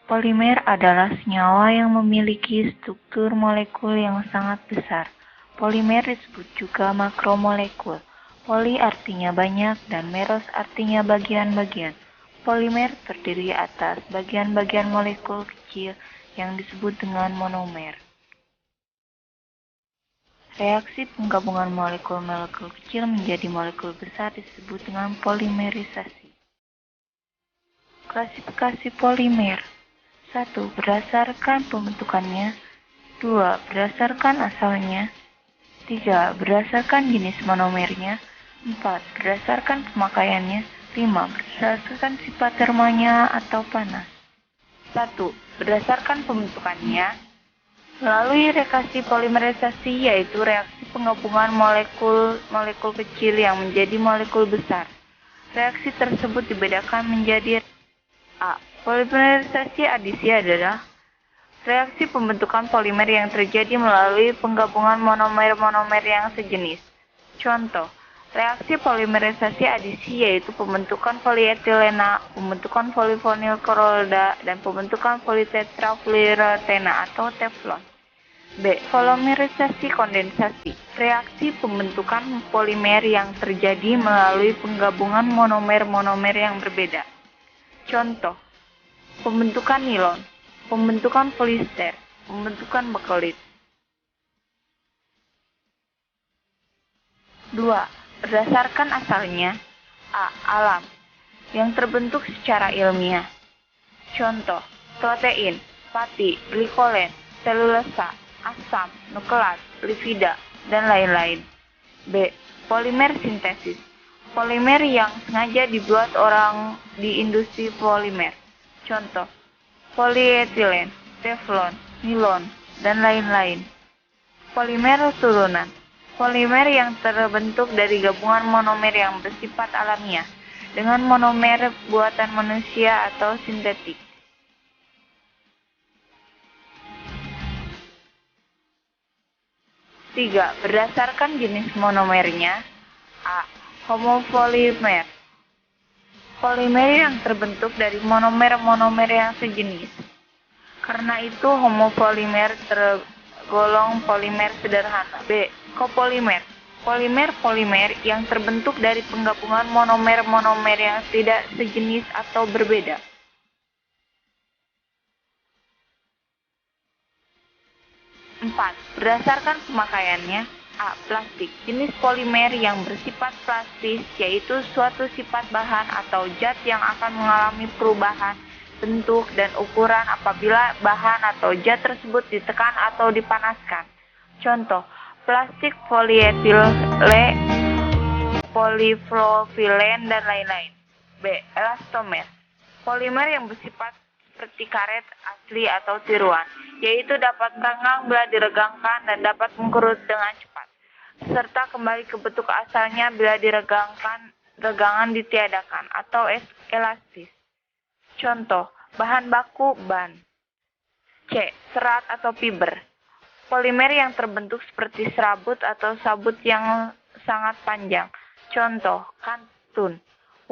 Polimer adalah senyawa yang memiliki struktur molekul yang sangat besar. Polimer disebut juga makromolekul. Poli artinya banyak dan meros artinya bagian-bagian. Polimer terdiri atas bagian-bagian molekul kecil yang disebut dengan monomer. Reaksi penggabungan molekul-molekul kecil menjadi molekul besar disebut dengan polimerisasi. Klasifikasi polimer. 1. Berdasarkan pembentukannya. 2. Berdasarkan asalnya. 3. Berdasarkan jenis monomernya. 4. Berdasarkan pemakaiannya. 5. Berdasarkan sifat termalnya atau panas. 1. Berdasarkan pembentukannya. Melalui reaksi polimerisasi, yaitu reaksi penggabungan molekul kecil yang menjadi molekul besar. Reaksi tersebut dibedakan menjadi A. Polimerisasi adisi adalah reaksi pembentukan polimer yang terjadi melalui penggabungan monomer-monomer yang sejenis. Contoh, reaksi polimerisasi adisi yaitu pembentukan polietilena, pembentukan polivinil klorida, dan pembentukan politetrafluorotena atau teflon. B. Polimerisasi kondensasi, reaksi pembentukan polimer yang terjadi melalui penggabungan monomer-monomer yang berbeda. Contoh, pembentukan nilon, pembentukan poliester, pembentukan bakelit. 2. Berdasarkan asalnya. A. Alam, yang terbentuk secara ilmiah. Contoh, protein, pati, glikolen, selulosa, asam, nukleat, lipida, dan lain-lain. B. Polimer sintesis, polimer yang sengaja dibuat orang di industri polimer. Contoh, polietilen, teflon, nilon, dan lain-lain. Polimer turunan, polimer yang terbentuk dari gabungan monomer yang bersifat alamiah dengan monomer buatan manusia atau sintetik. 3. Berdasarkan jenis monomernya. A. Homopolimer, polimer yang terbentuk dari monomer-monomer yang sejenis. Karena itu homopolimer tergolong polimer sederhana. B. Copolimer, polimer-polimer yang terbentuk dari penggabungan monomer-monomer yang tidak sejenis atau berbeda. 4. Berdasarkan pemakaiannya. A. Plastik, jenis polimer yang bersifat plastis, yaitu suatu sifat bahan atau zat yang akan mengalami perubahan bentuk dan ukuran apabila bahan atau zat tersebut ditekan atau dipanaskan. Contoh, plastik polietile, polipropylen, dan lain-lain. B. Elastomer, polimer yang bersifat seperti karet asli atau tiruan, yaitu dapat merenggang bila diregangkan dan dapat mengkerut dengan cepat, serta kembali ke bentuk asalnya bila regangan ditiadakan, atau elastis. Contoh, bahan baku ban. C. Serat atau fiber, polimer yang terbentuk seperti serabut atau sabut yang sangat panjang. Contoh, kantun,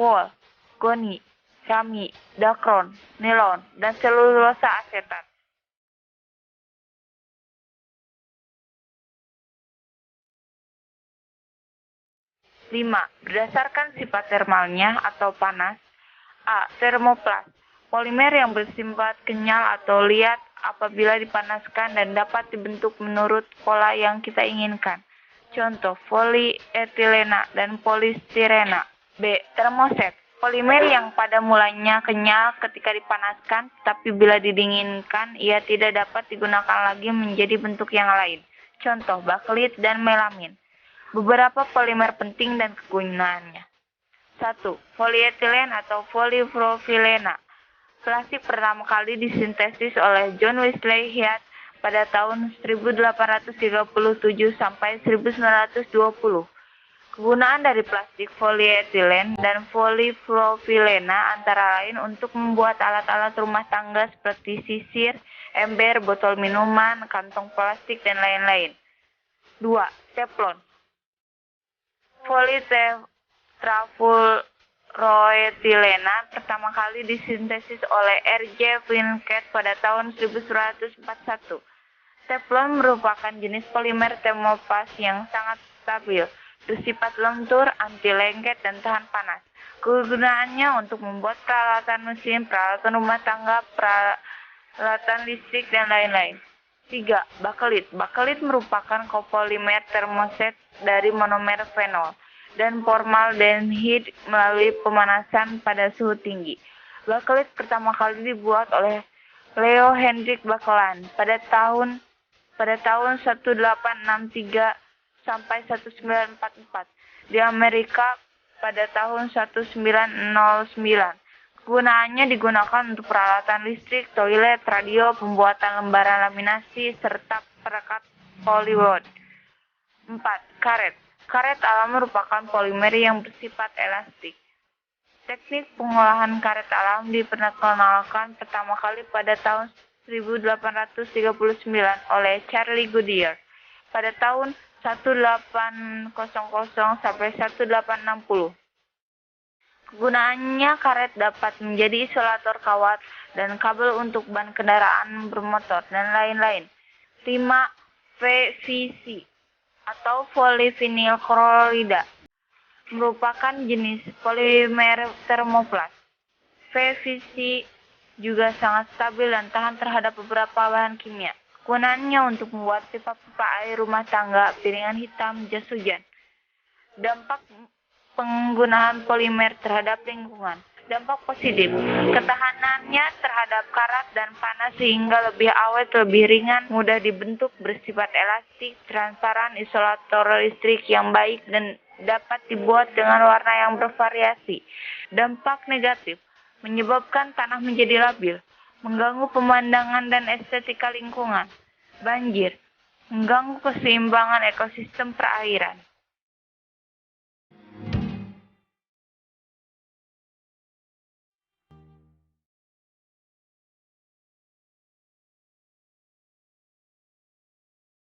wol, goni, rami, dakron, nilon, dan selulosa asetat. 5. Berdasarkan sifat termalnya atau panas. A. Termoplas, polimer yang bersifat kenyal atau liat apabila dipanaskan dan dapat dibentuk menurut pola yang kita inginkan. Contoh, polietilena dan polistirena. B. Termoset, polimer yang pada mulanya kenyal ketika dipanaskan, tapi bila didinginkan ia tidak dapat digunakan lagi menjadi bentuk yang lain. Contoh, bakelit dan melamin. Beberapa polimer penting dan kegunaannya. 1. Polietilen atau polipropylena. Plastik pertama kali disintesis oleh John Wesley Hyatt pada tahun 1837 sampai 1920. Kegunaan dari plastik polietilen dan polipropylena antara lain untuk membuat alat-alat rumah tangga seperti sisir, ember, botol minuman, kantong plastik, dan lain-lain. 2. Teflon, politetrafluorotena polietilena pertama kali disintesis oleh R.J. Plinkett pada tahun 1941. Teflon merupakan jenis polimer termoplast yang sangat stabil, bersifat lentur, anti lengket, dan tahan panas. Kegunaannya untuk membuat peralatan mesin, peralatan rumah tangga, peralatan listrik, dan lain-lain. 3. Bakelit. Bakelit merupakan kopolimer termoset dari monomer fenol dan formaldehid melalui pemanasan pada suhu tinggi. Bakelit pertama kali dibuat oleh Leo Hendrik Bakelin pada tahun 1863 sampai 1944, di Amerika pada tahun 1909. Kegunaannya digunakan untuk peralatan listrik, toilet, radio, pembuatan lembaran laminasi, serta perekat Hollywood. 4. Karet. Karet alam merupakan polimer yang bersifat elastik. Teknik pengolahan karet alam diperkenalkan pertama kali pada tahun 1839 oleh Charles Goodyear. Pada tahun 1800 sampai 1860. Kegunaannya karet dapat menjadi isolator kawat dan kabel untuk ban kendaraan bermotor dan lain-lain. 5. PVC atau polyvinyl chloride merupakan jenis polimer termoplast. PVC juga sangat stabil dan tahan terhadap beberapa bahan kimia. Kegunaannya untuk membuat pipa-pipa air rumah tangga, piringan hitam, jas hujan. Dampak penggunaan polimer terhadap lingkungan. Dampak positif, ketahanannya terhadap karat dan panas sehingga lebih awet, lebih ringan, mudah dibentuk, bersifat elastik, transparan, isolator listrik yang baik, dan dapat dibuat dengan warna yang bervariasi. Dampak negatif, menyebabkan tanah menjadi labil, mengganggu pemandangan dan estetika lingkungan. Banjir, mengganggu keseimbangan ekosistem perairan.